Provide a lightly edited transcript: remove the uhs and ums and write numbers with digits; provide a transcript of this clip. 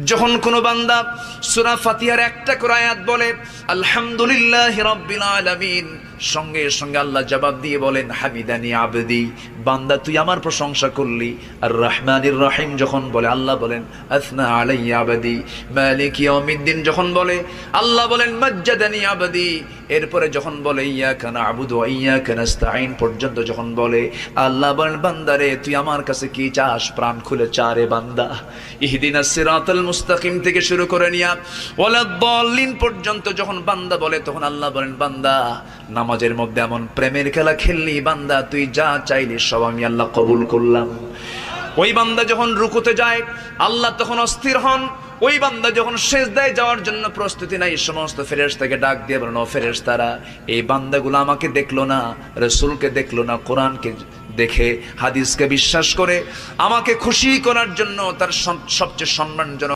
যখন কোনো বান্দা সূরা ফাতিহার একটা করে আয়াত বলে আলহামদুলিল্লাহি রাব্বিল আলামিন, সঙ্গে সঙ্গে আল্লাহ জবাব দিয়ে বলেন হামিদানি আবদি, বান্দা তুই আমার প্রশংসা করলি। আর রহমানির রহিম যখন বলে আল্লাহ বলেন আসনা আলাইয়া আবদি। মালিক ইয়াউমিদ্দিন যখন বলে আল্লাহ বলেন মাজ্জাদানি আবদি। এরপরে যখন বলে ইয়াকা না'বুদু ওয়া ইয়াকা নাস্তাঈন পর্যন্ত যখন বলে আল্লাহ বলেন বান্দারে তুই আমার কাছে কি চাস, প্রাণ খুলে চা রে বান্দা। ইহদিনাস সিরাতাল মুস্তাকিম থেকে শুরু করে নিয়া ওয়ালাদ-দাল্লিন পর্যন্ত যখন বান্দা বলে তখন আল্লাহ বলেন বান্দা নামাজের মধ্যে এমন প্রেমের খেলা খেললি বান্দা, তুই যা চাইলি সব আমি আল্লাহ কবুল করলাম। ওই বান্দা যখন রুকুতে যায় আল্লাহ তখন অস্থির হন। ওই বান্দা যখন সিজদায় যাওয়ার জন্য প্রস্তুতি নাই, সমস্ত ফেরেশতাকে ডাক দিয়ে বলেন ও ফেরেশতারা, এই বান্দাগুলো আমাকে দেখলো না, রাসূলকে দেখলো না, কোরআনকে দেখে হাদিসকে বিশ্বাস করে আমাকে খুশি করার জন্য তার সবচেয়ে সম্মানজনক